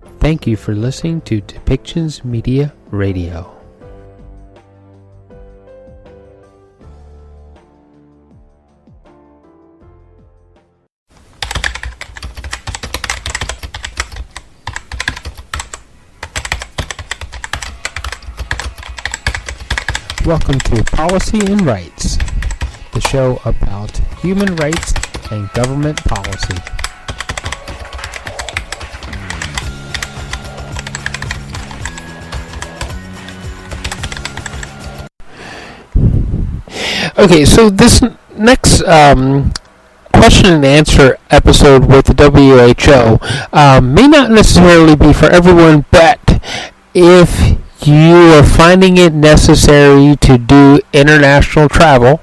Thank you for listening to Depictions Media Radio. Welcome to Policy and Rights, the show about human rights and government policy. Okay, so this next question and answer episode with the WHO may not necessarily be for everyone, but if you are finding it necessary to do international travel,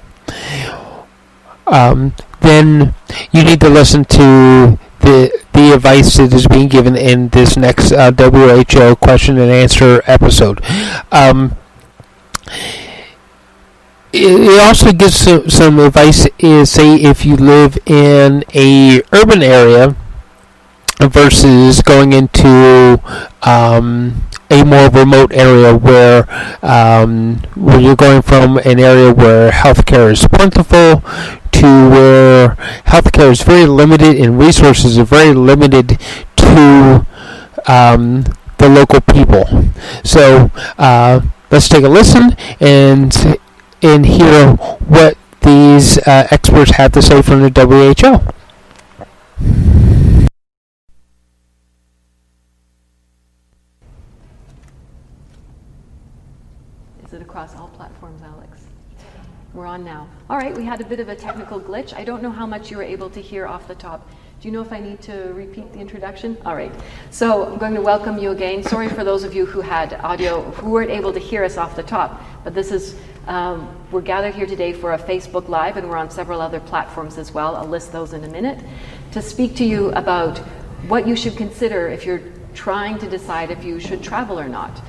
then you need to listen to the advice that is being given in this next WHO question and answer episode. It also gives some advice, say if you live in a urban area versus going into a more remote area where you're going from an area where healthcare is plentiful to where healthcare is very limited and resources are very limited to the local people. So let's take a listen and hear what these experts have to say from the WHO. Is it across all platforms, Alex? We're on now. All right, we had a bit of a technical glitch. I don't know how much you were able to hear off the top. Do you know if I need to repeat the introduction? All right. So I'm going to welcome you again. Sorry for those of you who had audio, who weren't able to hear us off the top. But this is, we're gathered here today for a Facebook Live, and we're on several other platforms as well. I'll list those in a minute. To speak to you about what you should consider if you're trying to decide if you should travel or not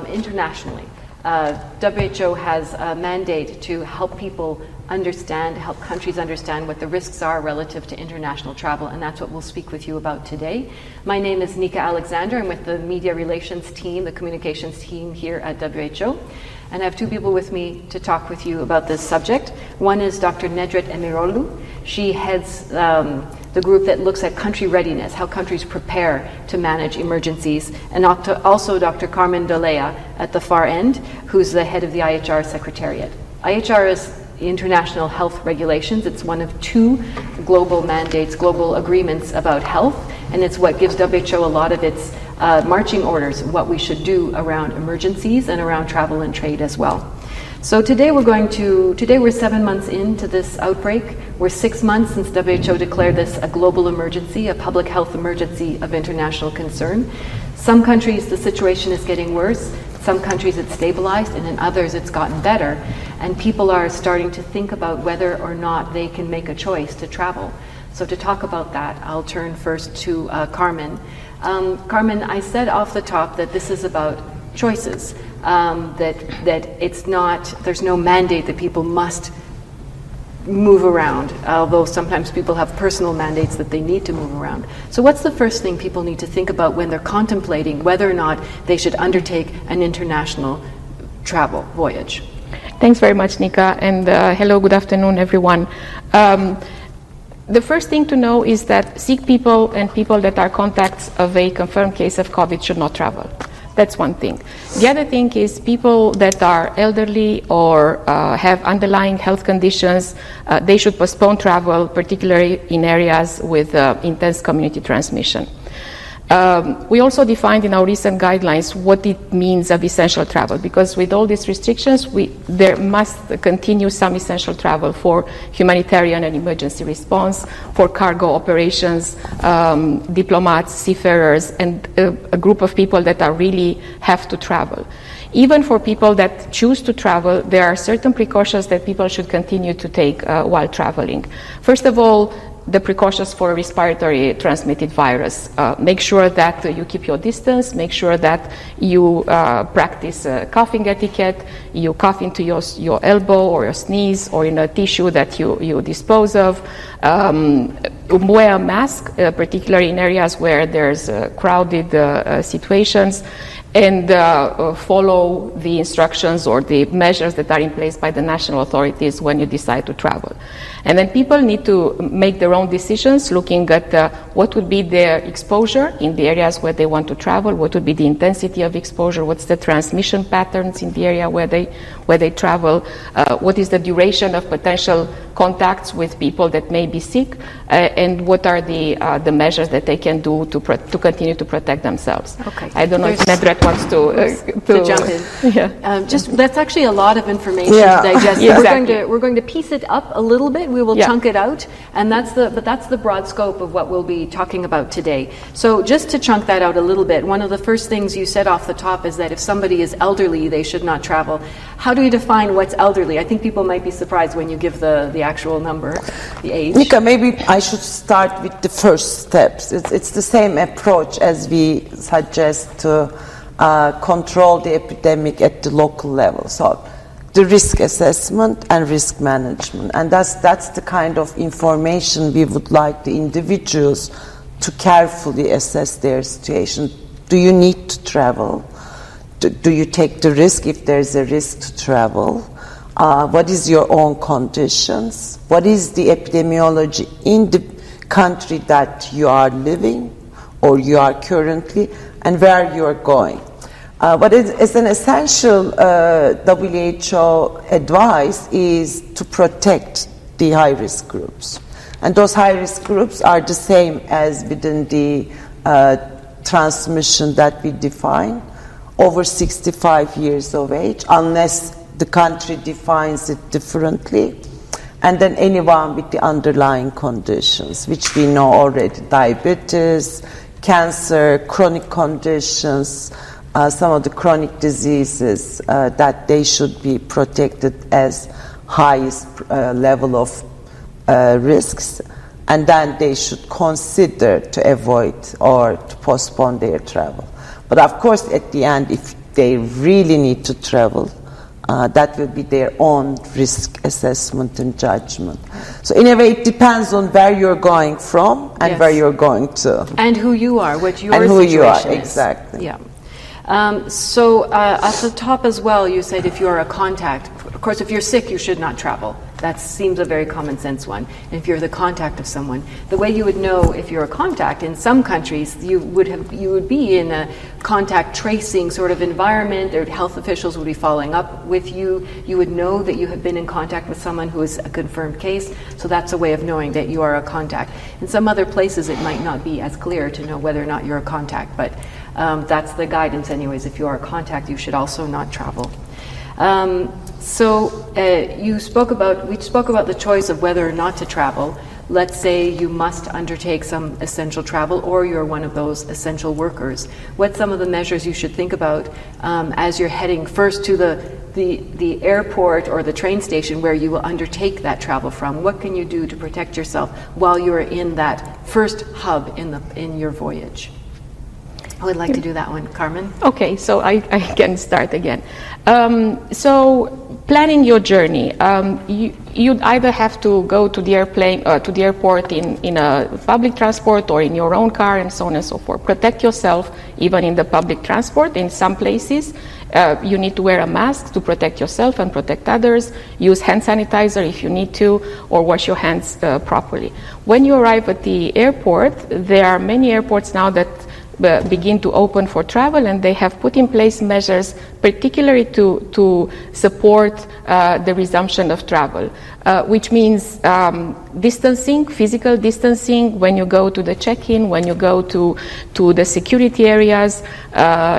internationally. WHO has a mandate to help people understand, help countries understand what the risks are relative to international travel, and that's what we'll speak with you about today. My name is Nika Alexander. I'm with the media relations team, the communications team here at WHO, and I have two people with me to talk with you about this subject. One is Dr. Nedret Emirolu. She heads the group that looks at country readiness, how countries prepare to manage emergencies, and also Dr. Carmen Dolea at the far end, who's the head of the IHR Secretariat. IHR is International Health Regulations. It's one of two global mandates, global agreements about health, and it's what gives WHO a lot of its marching orders, what we should do around emergencies and around travel and trade as well. So today we're 7 months into this outbreak. We're 6 months since WHO declared this a global emergency, a public health emergency of international concern. Some countries, the situation is getting worse. Some countries it's stabilized, and in others it's gotten better. And people are starting to think about whether or not they can make a choice to travel. So to talk about that, I'll turn first to Carmen. Carmen, I said off the top that this is about choices. That it's not, there's no mandate that people must move around, although sometimes people have personal mandates that they need to move around. So what's the first thing people need to think about when they're contemplating whether or not they should undertake an international travel voyage? Thanks very much, Nika, and hello, good afternoon, everyone. The first thing to know is that sick people and people that are contacts of a confirmed case of COVID should not travel. That's one thing. The other thing is people that are elderly or have underlying health conditions, they should postpone travel, particularly in areas with intense community transmission. We also defined in our recent guidelines what it means of essential travel, because with all these restrictions, there must continue some essential travel for humanitarian and emergency response, for cargo operations, diplomats, seafarers, and a group of people that are really have to travel. Even for people that choose to travel, there are certain precautions that people should continue to take while traveling. First of all, the precautions for a respiratory transmitted virus. Make sure that you keep your distance, make sure that you practice coughing etiquette, you cough into your elbow or your sneeze or in a tissue that you dispose of. Wear a mask, particularly in areas where there's crowded situations, and follow the instructions or the measures that are in place by the national authorities when you decide to travel. And then people need to make their own decisions, looking at what would be their exposure in the areas where they want to travel, what would be the intensity of exposure, what's the transmission patterns in the area where they travel, what is the duration of potential contacts with people that may be sick, and what are the measures that they can do to continue to protect themselves. Okay. I don't know if Nedret wants to jump in. Yeah. That's actually a lot of information to digest. Yeah, We're going to piece it up a little bit. We will chunk it out, and that's the broad scope of what we'll be talking about today. So just to chunk that out a little bit, one of the first things you said off the top is that if somebody is elderly, they should not travel. How do you define what's elderly? I think people might be surprised when you give the actual number, the age. Nika, maybe I should start with the first steps. It's the same approach as we suggest to control the epidemic at the local level. So the risk assessment and risk management. And that's the kind of information we would like the individuals to carefully assess their situation. Do you need to travel? Do you take the risk if there's a risk to travel? What is your own conditions? What is the epidemiology in the country that you are living or you are currently, and where you are going? What is an essential WHO advice is to protect the high-risk groups. And those high-risk groups are the same as within the transmission that we define, over 65 years of age, unless the country defines it differently, and then anyone with the underlying conditions, which we know already: diabetes, cancer, chronic conditions, some of the chronic diseases that they should be protected as highest level of risks, and then they should consider to avoid or to postpone their travel. But of course, at the end, if they really need to travel, that will be their own risk assessment and judgment. So in a way, it depends on where you're going from and where you're going to. And who you are, what your and who situation you are, is. exactly. Yeah. So at the top as well, you said if you're a contact, of course, if you're sick, you should not travel. That seems a very common sense one. And if you're the contact of someone, the way you would know if you're a contact, in some countries, you would be in a contact tracing sort of environment, or health officials would be following up with you. You would know that you have been in contact with someone who is a confirmed case. So that's a way of knowing that you are a contact. In some other places, it might not be as clear to know whether or not you're a contact, but that's the guidance anyways. If you are a contact, you should also not travel. We spoke about the choice of whether or not to travel. Let's say you must undertake some essential travel, or you're one of those essential workers. What's some of the measures you should think about as you're heading first to the airport or the train station where you will undertake that travel from? What can you do to protect yourself while you're in that first hub in your voyage? I would like to do that one, Carmen. Okay, so I can start again. So planning your journey, you'd either have to go to the airport in a public transport or in your own car, and so on and so forth. Protect yourself even in the public transport. In some places, you need to wear a mask to protect yourself and protect others. Use hand sanitizer if you need to, or wash your hands properly. When you arrive at the airport, there are many airports now that begin to open for travel, and they have put in place measures particularly to support the resumption of travel, which means distancing, physical distancing when you go to the check-in, when you go to the security areas.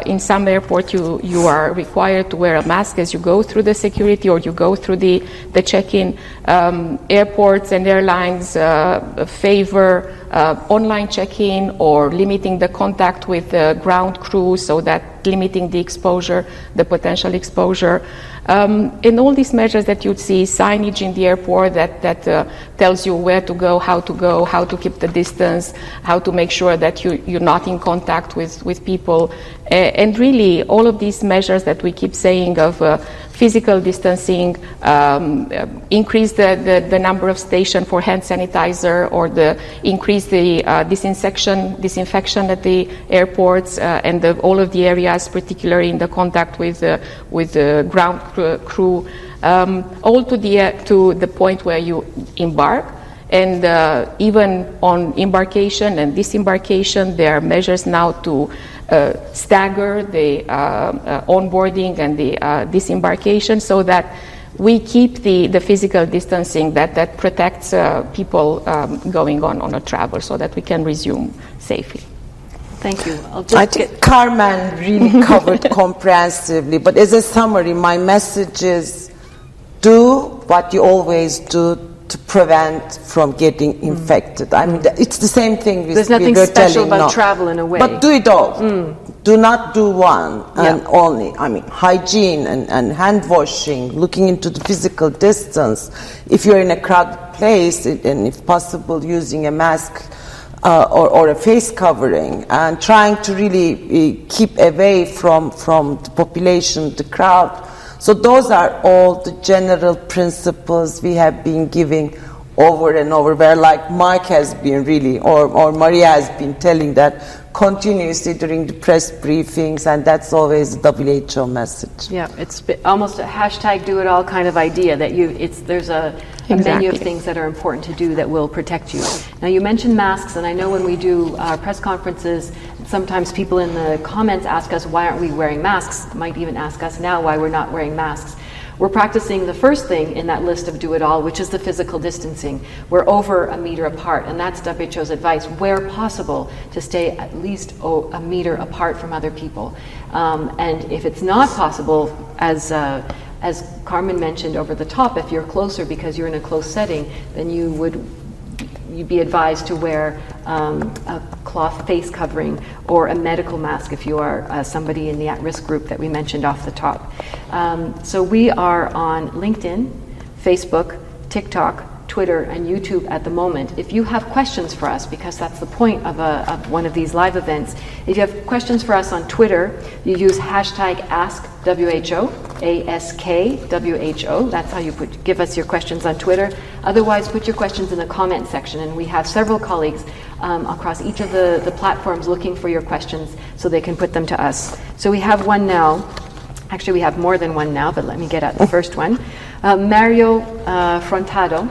In some airports you are required to wear a mask as you go through the security or you go through the check-in. Airports and airlines favor online check-in or limiting the contact with the ground crew so that limiting the exposure, the potential exposure. And all these measures that you'd see, signage in the airport that tells you where to go, how to keep the distance, how to make sure that you're not in contact with people. And really, all of these measures that we keep saying of physical distancing, increase the number of stations for hand sanitizer, or increase the disinfection at the airports and all of the areas, particularly in the contact with the ground crew, all to the point where you embark. And even on embarkation and disembarkation, there are measures now to stagger the onboarding and the disembarkation, so that we keep the physical distancing that protects people going on a travel, so that we can resume safely. Thank you. I think Carmen really covered comprehensively, but as a summary, my message is do what you always do to prevent from getting infected. I mean, it's the same thing. There's nothing special about travel in a way. But do it all. Do not do one and only. I mean, hygiene and hand washing, looking into the physical distance. If you're in a crowded place, and if possible, using a mask or a face covering, and trying to really keep away from the population, the crowd. So those are all the general principles we have been giving over and over, where like Mike has been really, or Maria has been telling that continuously during the press briefings, and that's always the WHO message. Yeah, it's almost a hashtag do it all kind of idea, that there's a menu of things that are important to do that will protect you. Now, you mentioned masks, and I know when we do our press conferences, sometimes people in the comments ask us, why aren't we wearing masks? Might even ask us now why we're not wearing masks. We're practicing the first thing in that list of do it all, which is the physical distancing. We're over a meter apart, and that's WHO's advice, where possible, to stay at least a meter apart from other people. And if it's not possible, as Carmen mentioned over the top, if you're closer because you're in a close setting, then you'd be advised to wear a cloth face covering or a medical mask if you are somebody in the at-risk group that we mentioned off the top. So we are on LinkedIn, Facebook, TikTok, Twitter, and YouTube at the moment. If you have questions for us, because that's the point of one of these live events, if you have questions for us on Twitter, you use hashtag AskWHO, ASKWHO. That's how you give us your questions on Twitter. Otherwise, put your questions in the comment section, and we have several colleagues across each of the platforms looking for your questions so they can put them to us. So we have one now. Actually, we have more than one now, but let me get at the first one. Mario Frontado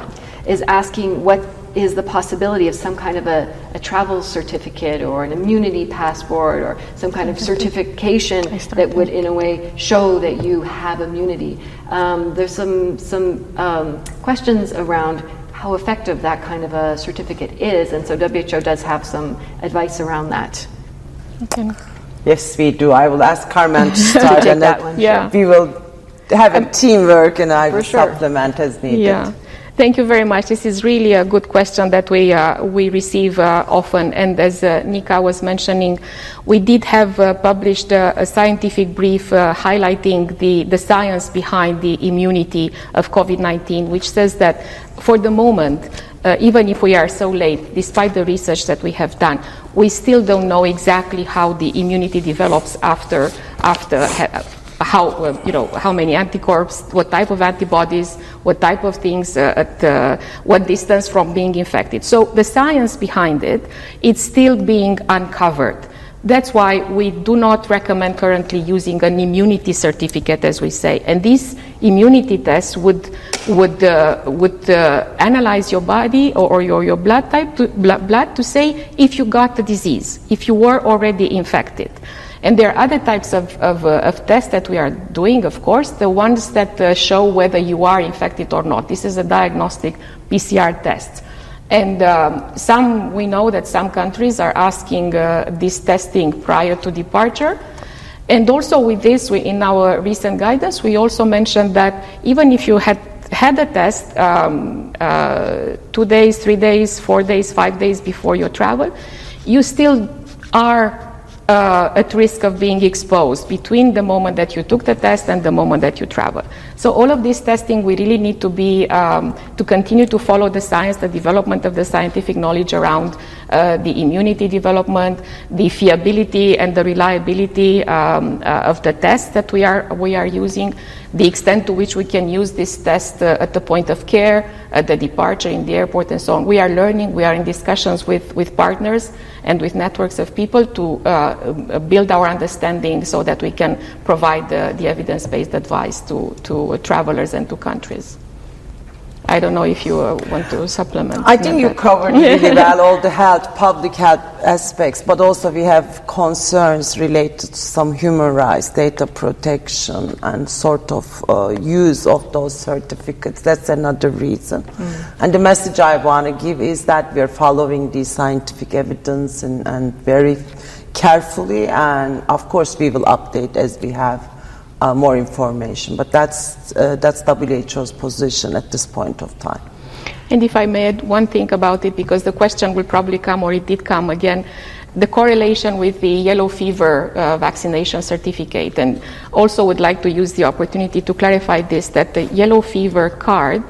is asking what is the possibility of some kind of a travel certificate or an immunity passport or some kind of certification that would in a way show that you have immunity. There's some questions around how effective that kind of a certificate is, and so WHO does have some advice around that. Okay. Yes, we do. I will ask Carmen to start, take and that one. Yeah. We will have a teamwork, and I will supplement as needed. Yeah. Thank you very much. This is really a good question that we receive often. And as Nika was mentioning, we did have published a scientific brief highlighting the science behind the immunity of COVID-19, which says that for the moment, even if we are so late, despite the research that we have done, we still don't know exactly how the immunity develops after how many anticorps, what type of antibodies, what type of things, at what distance from being infected. So the science behind it, it's still being uncovered. That's why we do not recommend currently using an immunity certificate, as we say. And this immunity test would analyze your body or your blood type, blood to say if you got the disease, if you were already infected. And there are other types of tests that we are doing, of course, the ones that show whether you are infected or not. This is a diagnostic PCR test. And we know that some countries are asking this testing prior to departure. And also with this, in our recent guidance, we also mentioned that even if you had a test 2 days, 3 days, 4 days, 5 days before your travel, you still are at risk of being exposed between the moment that you took the test and the moment that you travel. So all of this testing, we really need to be to continue to follow the science, the development of the scientific knowledge around the immunity development, the fiability and the reliability of the tests that we are using, the extent to which we can use this test at the point of care, at the departure, in the airport, and so on. We are learning. We are in discussions with partners and with networks of people to build our understanding so that we can provide the evidence-based advice to travelers and to countries. I don't know if you want to supplement. I think you covered really well all the public health aspects, but also we have concerns related to some human rights, data protection, and sort of use of those certificates. That's another reason. And the message I want to give is that we are following the scientific evidence and very carefully, and of course we will update as we have more information, but that's WHO's position at this point of time. And if I may add one thing about it, because the question will probably come, or it did come again, the correlation with the yellow fever vaccination certificate, and also would like to use the opportunity to clarify this, that the yellow fever card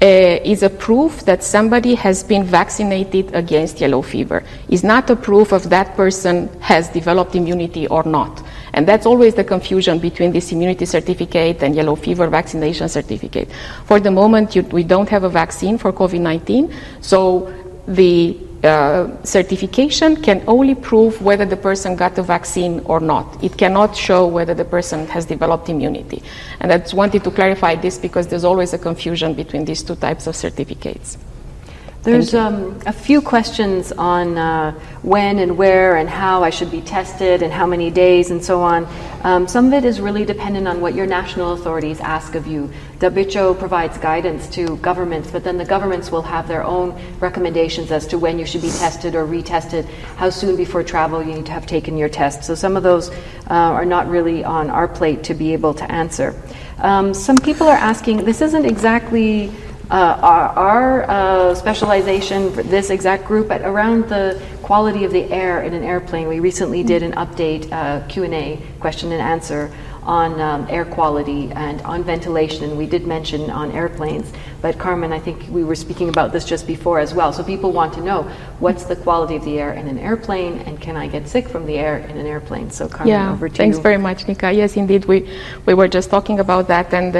is a proof that somebody has been vaccinated against yellow fever. Is not a proof of that person has developed immunity or not. And that's always the confusion between this immunity certificate and yellow fever vaccination certificate. For the moment, we don't have a vaccine for COVID-19, so the certification can only prove whether the person got the vaccine or not. It cannot show whether the person has developed immunity. And I just wanted to clarify this because there's always a confusion between these two types of certificates. There's a few questions on when and where and how I should be tested and how many days and so on. Some of it is really dependent on what your national authorities ask of you. WHO provides guidance to governments, but then the governments will have their own recommendations as to when you should be tested or retested, how soon before travel you need to have taken your test. So some of those are not really on our plate to be able to answer. Some people are asking, this isn't exactly our specialization for this exact group, but around the quality of the air in an airplane. We recently did an update Q&A, question and answer, on air quality and on ventilation, and we did mention on airplanes. But Carmen, I think we were speaking about this just before as well. So people want to know, what's the quality of the air in an airplane, and can I get sick from the air in an airplane? So Carmen, over to you. Thanks very much, Nika. Yes, indeed, we were just talking about that, and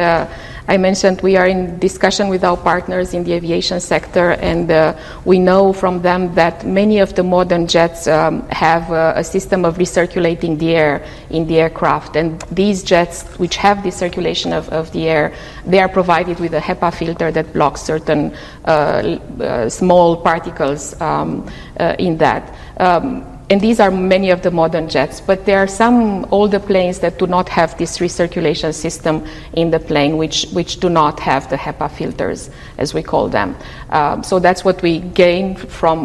I mentioned we are in discussion with our partners in the aviation sector, and we know from them that many of the modern jets have a system of recirculating the air in the aircraft, and these jets which have the circulation of the air, they are provided with a HEPA filter that blocks certain small particles in that. And these are many of the modern jets, but there are some older planes that do not have this recirculation system in the plane, which do not have the HEPA filters, as we call them. So that's what we gain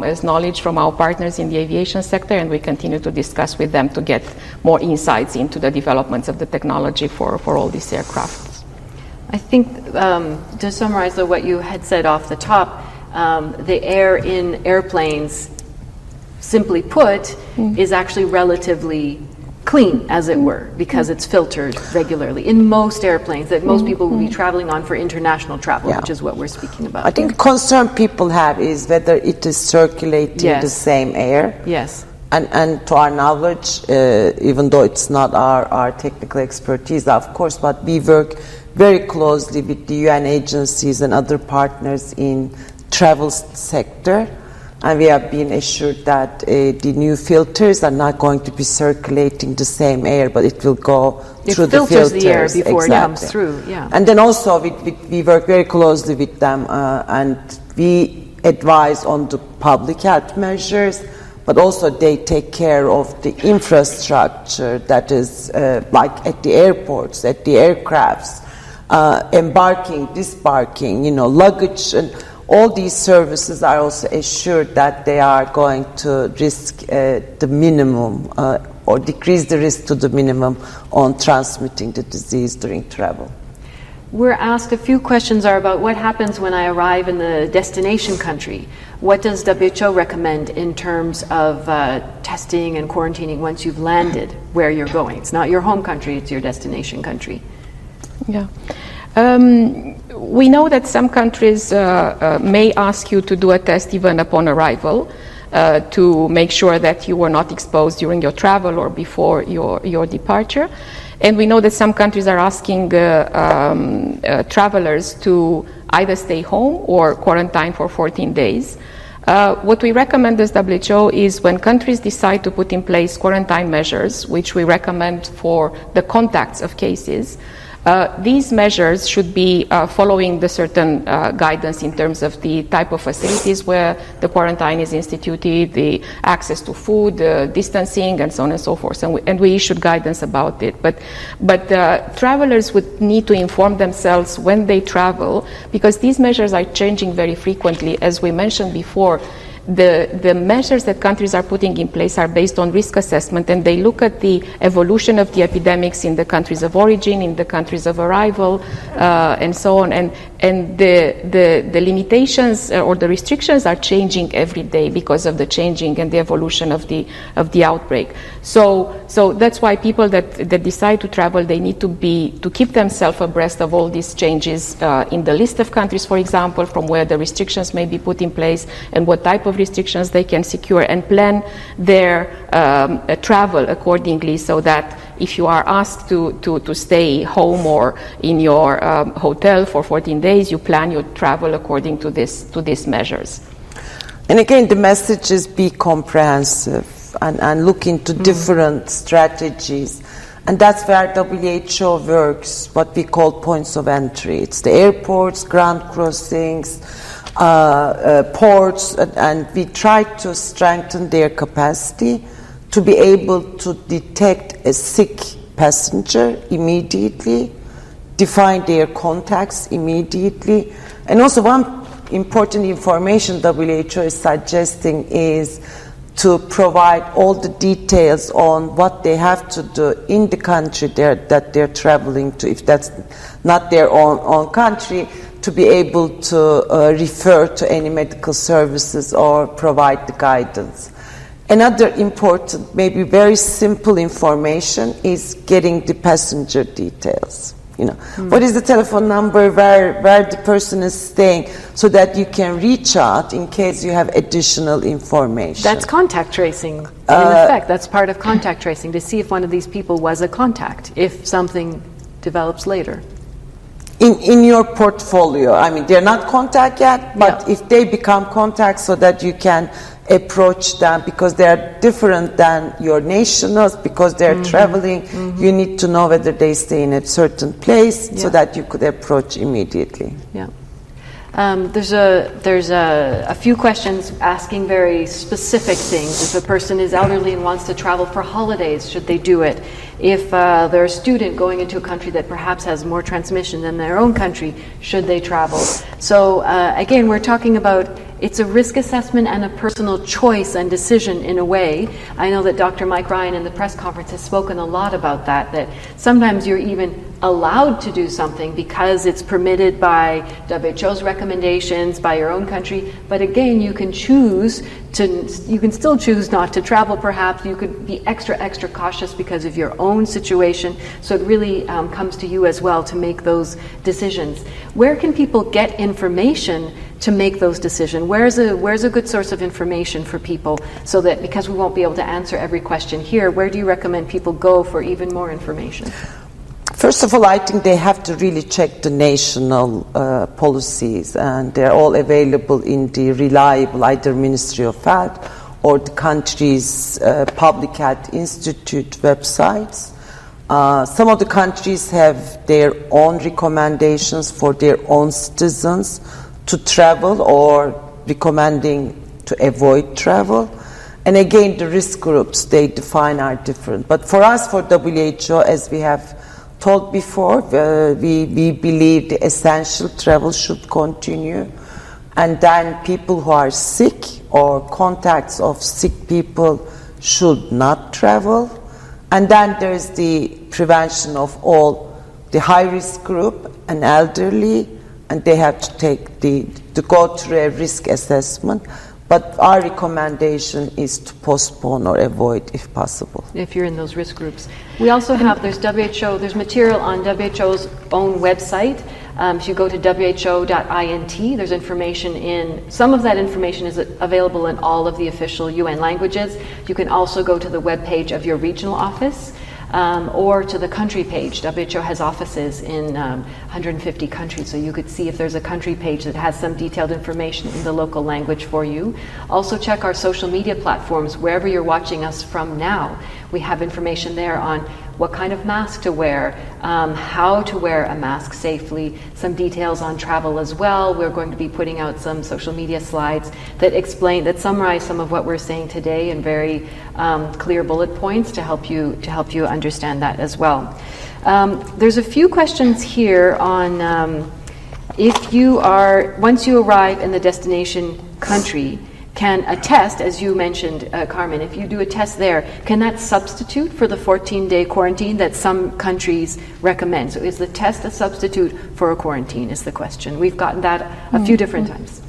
as knowledge from our partners in the aviation sector, and we continue to discuss with them to get more insights into the developments of the technology for all these aircraft. I think, to summarize though what you had said off the top, the air in airplanes, simply put, is actually relatively clean, as it were, because it's filtered regularly in most airplanes that most people will be traveling on for international travel, which is what we're speaking about. I think the concern people have is whether it is circulating the same air. Yes. And to our knowledge, even though it's not our technical expertise, of course, but we work very closely with the UN agencies and other partners in travel sector. And we have been assured that the new filters are not going to be circulating the same air, but it will go through the filters. It filters the air before it comes through, And then also we work very closely with them, and we advise on the public health measures, but also they take care of the infrastructure that is like at the airports, at the aircrafts, embarking, disembarking, luggage, and all these services are also assured that they are going to risk the minimum or decrease the risk to the minimum on transmitting the disease during travel. We're asked a few questions are about what happens when I arrive in the destination country. What does WHO recommend in terms of testing and quarantining once you've landed where you're going? It's not your home country, it's your destination country. Yeah. We know that some countries may ask you to do a test even upon arrival to make sure that you were not exposed during your travel or before your departure. And we know that some countries are asking travelers to either stay home or quarantine for 14 days. What we recommend as WHO is when countries decide to put in place quarantine measures, which we recommend for the contacts of cases, these measures should be following the certain guidance in terms of the type of facilities where the quarantine is instituted, the access to food, distancing, and so on and so forth. And we issued guidance about it. But travelers would need to inform themselves when they travel, because these measures are changing very frequently. As we mentioned before, the measures that countries are putting in place are based on risk assessment, and they look at the evolution of the epidemics in the countries of origin, in the countries of arrival, and so on. And the limitations or the restrictions are changing every day because of the changing and the evolution of the outbreak. So that's why people that decide to travel, they need to keep themselves abreast of all these changes in the list of countries, for example, from where the restrictions may be put in place and what type of restrictions they can secure, and plan their travel accordingly, so that if you are asked to stay home or in your hotel for 14 days, you plan your travel according to these measures. And again, the message is be comprehensive and look into different strategies. And that's where WHO works, what we call points of entry. It's the airports, ground crossings, ports, and we try to strengthen their capacity to be able to detect a sick passenger immediately, define their contacts immediately. And also one important information WHO is suggesting is to provide all the details on what they have to do in the country that they're traveling to, if that's not their own country, to be able to refer to any medical services or provide the guidance. Another important, maybe very simple information is getting the passenger details. What is the telephone number, where the person is staying, so that you can reach out in case you have additional information. That's contact tracing. In effect, that's part of contact tracing, to see if one of these people was a contact, if something develops later. In your portfolio, I mean, they're not contact yet, but if they become contact, so that you can approach them, because they're different than your nationals, because they're traveling, you need to know whether they stay in a certain place so that you could approach immediately. Yeah. There's a few questions asking very specific things. If a person is elderly and wants to travel for holidays, should they do it? If they're a student going into a country that perhaps has more transmission than their own country, should they travel? So again, we're talking about, it's a risk assessment and a personal choice and decision in a way. I know that Dr. Mike Ryan in the press conference has spoken a lot about that sometimes you're even allowed to do something because it's permitted by WHO's recommendations, by your own country, but again, you can still choose not to travel perhaps. You could be extra cautious because of your own situation, so it really comes to you as well to make those decisions. Where can people get information to make those decisions? Where's a good source of information for people, so that, because we won't be able to answer every question here, where do you recommend people go for even more information? First of all, I think they have to really check the national policies, and they're all available in the reliable either Ministry of Health or the country's Public Health Institute websites. Some of the countries have their own recommendations for their own citizens to travel, or recommending to avoid travel. And again, the risk groups they define are different. But for us, for WHO, as we have told before, we believe the essential travel should continue. And then people who are sick or contacts of sick people should not travel. And then there is the prevention of all the high-risk group and elderly, and they have to go through a risk assessment. But our recommendation is to postpone or avoid if possible. If you're in those risk groups. We also have, there's material on WHO's own website. If you go to who.int, there's information some of that information is available in all of the official UN languages. You can also go to the webpage of your regional office. Or to the country page. WHO has offices in 150 countries, so you could see if there's a country page that has some detailed information in the local language for you. Also check our social media platforms wherever you're watching us from now. We have information there on what kind of mask to wear, how to wear a mask safely, some details on travel as well. We're going to be putting out some social media slides that summarize some of what we're saying today in very clear bullet points to help you understand that as well. There's a few questions here on once you arrive in the destination country, can a test, as you mentioned, Carmen, if you do a test there, can that substitute for the 14-day quarantine that some countries recommend? So is the test a substitute for a quarantine is the question. We've gotten that a few different times.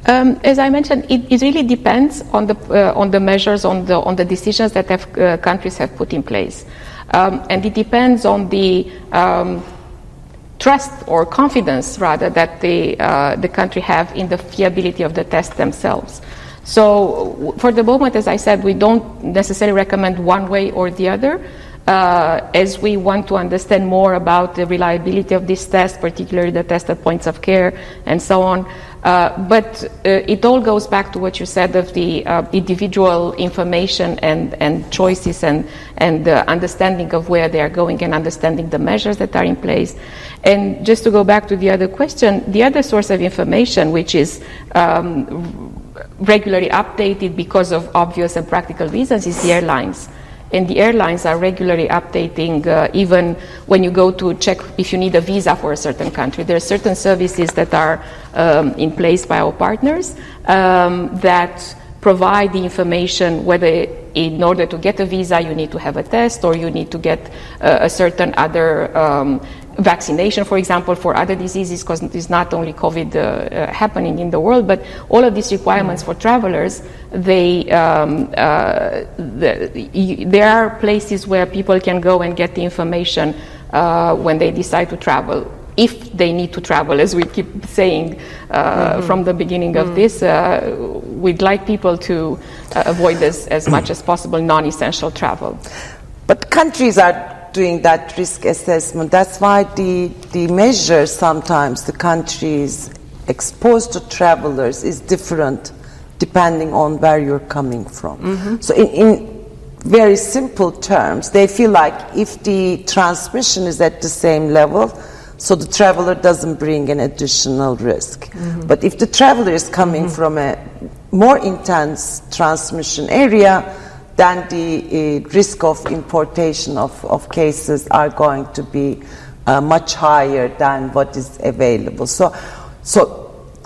As I mentioned, it really depends on the measures, on the decisions that countries have put in place. And it depends on the trust or confidence, rather, that the country have in the fiability of the tests themselves. So for the moment, as I said, we don't necessarily recommend one way or the other, as we want to understand more about the reliability of these tests, particularly the test at points of care and so on. But it all goes back to what you said of the individual information and choices and understanding of where they are going and understanding the measures that are in place. And just to go back to the other question, the other source of information, which is regularly updated because of obvious and practical reasons, is the airlines. And the airlines are regularly updating, even when you go to check if you need a visa for a certain country. There are certain services that are in place by our partners that provide the information whether in order to get a visa you need to have a test or you need to get a certain other vaccination, for example, for other diseases, because it's not only COVID happening in the world, but all of these requirements for travelers, there are places where people can go and get the information when they decide to travel, if they need to travel, as we keep saying from the beginning of this. We'd like people to avoid as much as possible non-essential travel. But countries are doing that risk assessment. That's why the measure sometimes the countries exposed to travelers is different depending on where you're coming from. So in very simple terms, they feel like if the transmission is at the same level, so the traveler doesn't bring an additional risk. But if the traveler is coming from a more intense transmission area, then the risk of importation of cases are going to be much higher than what is available. So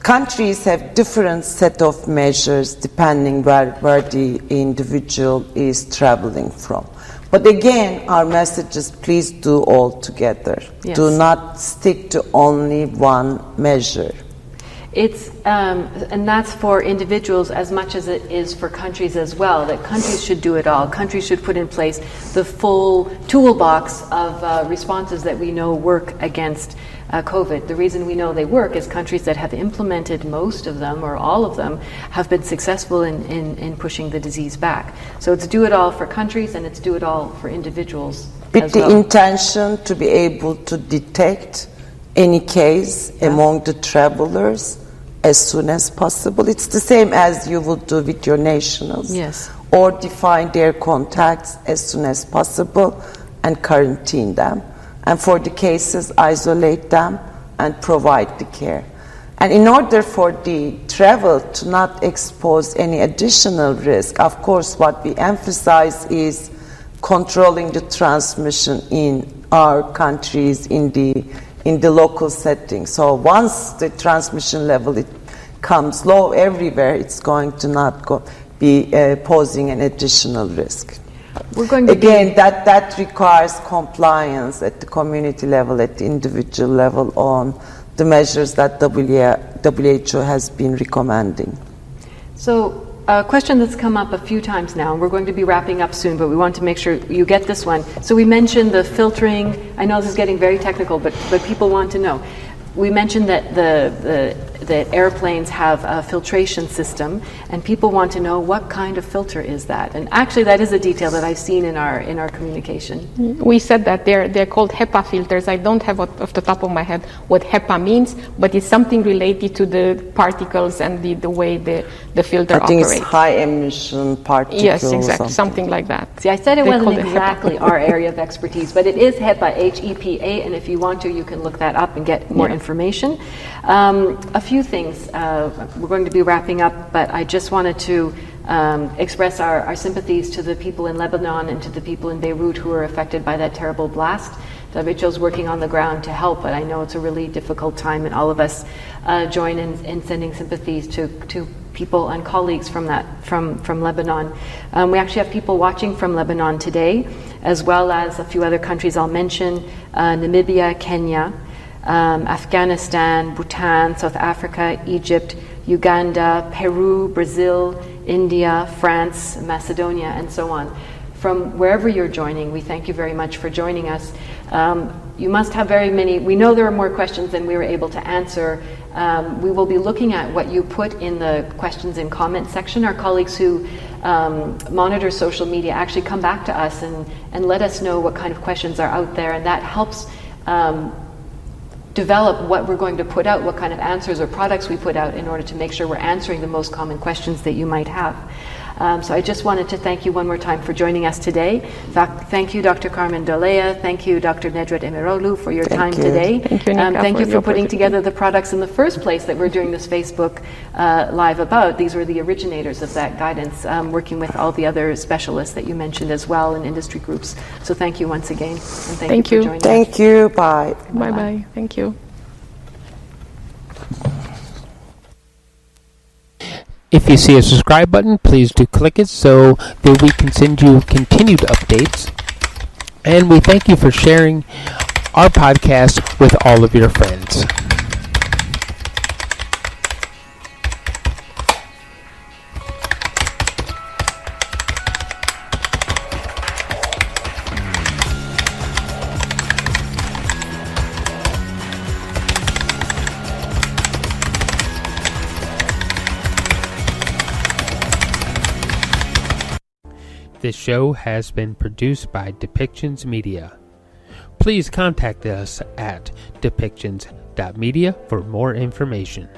countries have different set of measures depending where the individual is traveling from. But again, our message is please do all together. Yes. Do not stick to only one measure. It's and that's for individuals as much as it is for countries as well, that countries should do it all. Countries should put in place the full toolbox of responses that we know work against COVID. The reason we know they work is countries that have implemented most of them or all of them have been successful in pushing the disease back. So it's do it all for countries and it's do it all for individuals With the intention to be able to detect any case among the travelers as soon as possible. It's the same as you would do with your nationals. Yes. Or define their contacts as soon as possible and quarantine them. And for the cases, isolate them and provide the care. And in order for the travel to not expose any additional risk, of course, what we emphasize is controlling the transmission in our countries, in the local setting. So once the transmission level it comes low everywhere, it's going to not be posing an additional risk. We're going to Again, that requires compliance at the community level, at the individual level, on the measures that WHO has been recommending. So a question that's come up a few times now, and we're going to be wrapping up soon, but we want to make sure you get this one. So we mentioned the filtering. I know this is getting very technical, but people want to know. We mentioned that that airplanes have a filtration system, and people want to know what kind of filter is that. And actually, that is a detail that I've seen in our communication. We said that they're called HEPA filters. I don't have off the top of my head what HEPA means, but it's something related to the particles and the way the filter I think operates. it's high emission particles. Yes, exactly, something like that. See, I said it They wasn't call it exactly our area of expertise, but it is HEPA, H-E-P-A, and if you want to, you can look that up and get more information. A few things. We're going to be wrapping up, but I just wanted to express our sympathies to the people in Lebanon and to the people in Beirut who were affected by that terrible blast. WHO is working on the ground to help, but I know it's a really difficult time, and all of us join in sending sympathies to people and colleagues from Lebanon. We actually have people watching from Lebanon today, as well as a few other countries I'll mention: Namibia, Kenya, Afghanistan, Bhutan, South Africa, Egypt, Uganda, Peru, Brazil, India, France, Macedonia, and so on. From wherever you're joining, we thank you very much for joining us. You must have very many. We know there are more questions than we were able to answer. We will be looking at what you put in the questions and comment section. Our colleagues who monitor social media actually come back to us and let us know what kind of questions are out there, and that helps develop what we're going to put out, what kind of answers or products we put out in order to make sure we're answering the most common questions that you might have. So I just wanted to thank you one more time for joining us today. Thank you, Dr. Carmen Dolea. Thank you, Dr. Nedret Emiroglu, for your time today. Thank you, Nika, thank you for putting opportunity. together the products in the first place that we're doing this Facebook Live about. These were the originators of that guidance, working with all the other specialists that you mentioned as well in industry groups. So thank you once again, and thank you for joining us. Thank you. Bye. Bye-bye. Thank you. If you see a subscribe button, please do click it so that we can send you continued updates. And we thank you for sharing our podcast with all of your friends. This show has been produced by Depictions Media. Please contact us at depictions.media for more information.